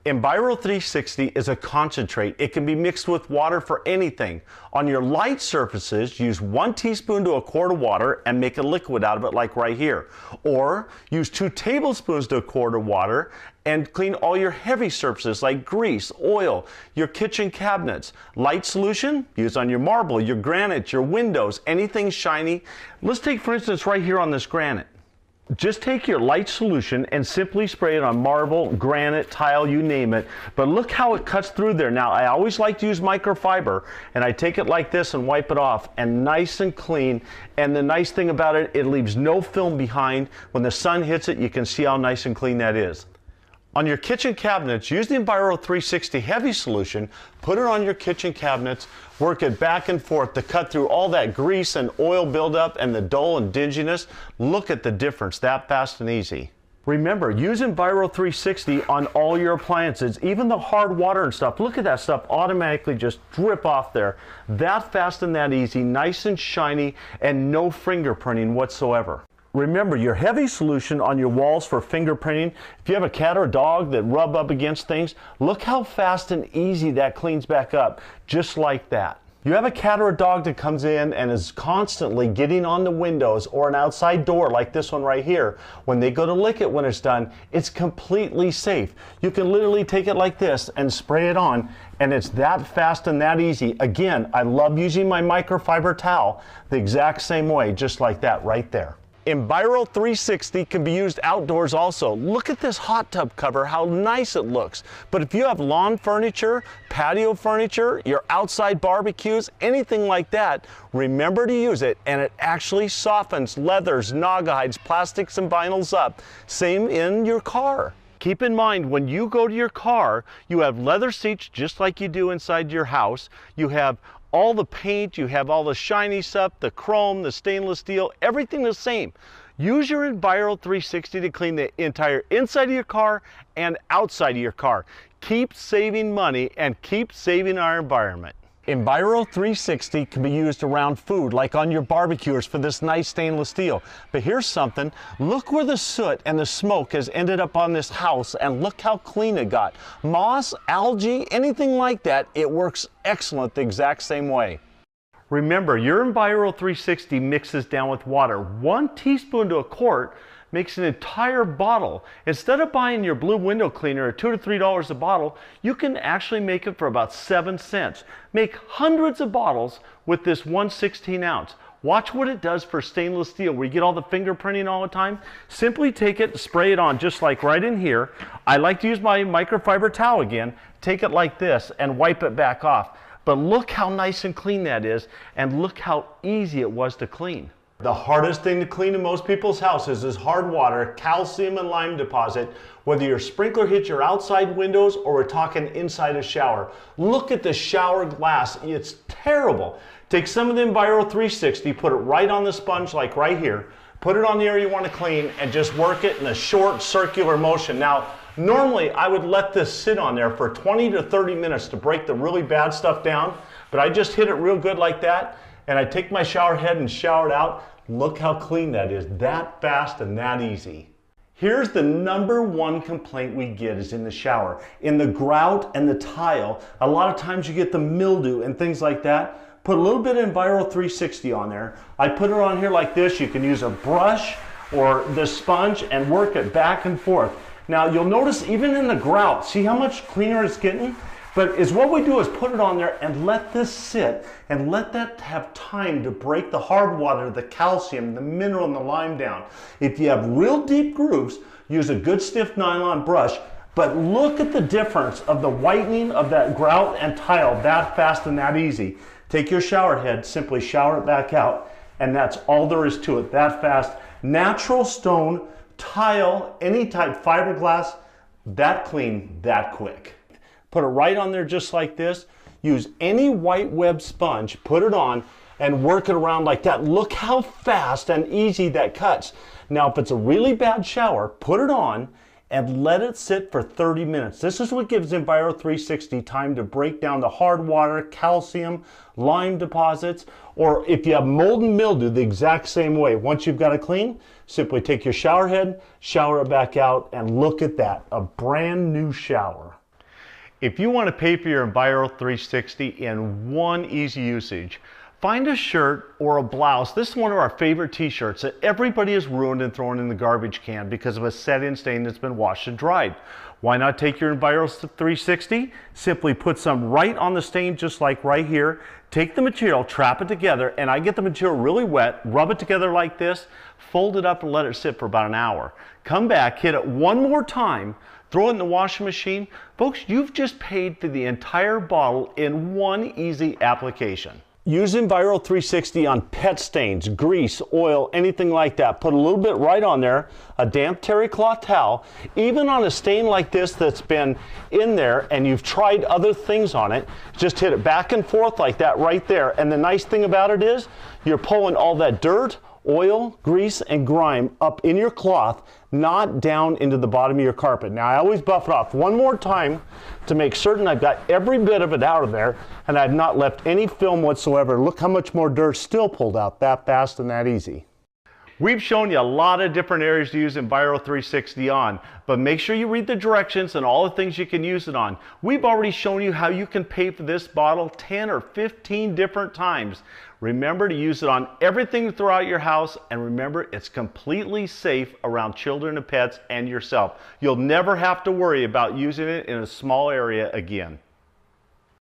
NVIRO360 is a concentrate. It can be mixed with water for anything. On your light surfaces, use 1 teaspoon to a quart of water and make a liquid out of it like right here. Or use 2 tablespoons to a quart of water and clean all your heavy surfaces like grease, oil, your kitchen cabinets. Light solution, use on your marble, your granite, your windows, anything shiny. Let's take, for instance, right here on this granite. Just take your light solution and simply spray it on marble, granite, tile, you name it. But look how it cuts through there. Now, I always like to use microfiber, and I take it like this and wipe it off, and nice and clean. And the nice thing about it, it leaves no film behind. When the sun hits it, you can see how nice and clean that is. On your kitchen cabinets, use the NVIRO360 heavy solution, put it on your kitchen cabinets, work it back and forth to cut through all that grease and oil buildup and the dull and dinginess. Look at the difference, that fast and easy. Remember, use NVIRO360 on all your appliances, even the hard water and stuff. Look at that stuff automatically just drip off there. That fast and that easy, nice and shiny, and no fingerprinting whatsoever. Remember, your heavy solution on your walls for fingerprinting, if you have a cat or a dog that rub up against things, look how fast and easy that cleans back up, just like that. You have a cat or a dog that comes in and is constantly getting on the windows or an outside door like this one right here. When they go to lick it when it's done, it's completely safe. You can literally take it like this and spray it on, and it's that fast and that easy. Again, I love using my microfiber towel the exact same way, just like that right there. NVIRO360 can be used outdoors also. Look at this hot tub cover, how nice it looks. But if you have lawn furniture, patio furniture, your outside barbecues, anything like that, remember to use it, and it actually softens leathers, naugahides, plastics, and vinyls up. Same in your car. Keep in mind, when you go to your car, you have leather seats just like you do inside your house. You have all the paint, you have all the shiny stuff, the chrome, the stainless steel, everything the same. Use your NVIRO360 to clean the entire inside of your car and outside of your car. Keep saving money and keep saving our environment. NVIRO360 can be used around food, like on your barbecues for this nice stainless steel. But here's something. Look where the soot and the smoke has ended up on this house, and look how clean it got. Moss, algae, anything like that, it works excellent the exact same way. Remember, your NVIRO360 mixes down with water. 1 teaspoon to a quart makes an entire bottle. Instead of buying your blue window cleaner at $2 to $3 a bottle, you can actually make it for about 7 cents. Make hundreds of bottles with this 1/16 ounce. Watch what it does for stainless steel where you get all the fingerprinting all the time. Simply take it, spray it on just like right in here. I like to use my microfiber towel again. Take it like this and wipe it back off. But look how nice and clean that is, and look how easy it was to clean. The hardest thing to clean in most people's houses is hard water, calcium and lime deposit, whether your sprinkler hits your outside windows or we're talking inside a shower. Look at the shower glass, it's terrible. Take some of the NVIRO360, put it right on the sponge like right here, put it on the area you want to clean, and just work it in a short circular motion. Now, normally I would let this sit on there for 20 to 30 minutes to break the really bad stuff down, but I just hit it real good like that, and I take my shower head and shower it out. Look how clean that is, that fast and that easy. Here's the #1 complaint we get is in the shower. In the grout and the tile, a lot of times you get the mildew and things like that. Put a little bit of NVIRO360 on there. I put it on here like this. You can use a brush or the sponge and work it back and forth. Now you'll notice even in the grout, see how much cleaner it's getting? But what we do is put it on there and let this sit and let that have time to break the hard water, the calcium, the mineral, and the lime down. If you have real deep grooves, use a good stiff nylon brush, but look at the difference of the whitening of that grout and tile that fast and that easy. Take your shower head, simply shower it back out, and that's all there is to it, that fast. Natural stone, tile, any type, fiberglass, that clean, that quick. Put it right on there just like this. Use any white web sponge, put it on, and work it around like that. Look how fast and easy that cuts. Now, if it's a really bad shower, put it on and let it sit for 30 minutes. This is what gives NVIRO360 time to break down the hard water, calcium, lime deposits, or if you have mold and mildew, the exact same way. Once you've got it clean, simply take your shower head, shower it back out, and look at that, a brand new shower. If you want to pay for your NVIRO360 in one easy usage, find a shirt or a blouse. This is one of our favorite t-shirts that everybody has ruined and thrown in the garbage can because of a set-in stain that's been washed and dried. Why not take your NVIRO360? Simply put some right on the stain, just like right here. Take the material, trap it together, and I get the material really wet, rub it together like this, fold it up and let it sit for about an hour. Come back, hit it one more time, throw it in the washing machine. Folks, you've just paid for the entire bottle in one easy application. Use NVIRO360 on pet stains, grease, oil, anything like that. Put a little bit right on there, a damp terry cloth towel. Even on a stain like this that's been in there and you've tried other things on it, just hit it back and forth like that right there. And the nice thing about it is you're pulling all that dirt, oil, grease, and grime up in your cloth, not down into the bottom of your carpet. Now I always buff it off one more time to make certain I've got every bit of it out of there and I've not left any film whatsoever. Look how much more dirt still pulled out that fast and that easy. We've shown you a lot of different areas to use NVIRO360 on, but make sure you read the directions and all the things you can use it on. We've already shown you how you can pay for this bottle 10 or 15 different times. Remember to use it on everything throughout your house, and remember it's completely safe around children and pets and yourself. You'll never have to worry about using it in a small area again.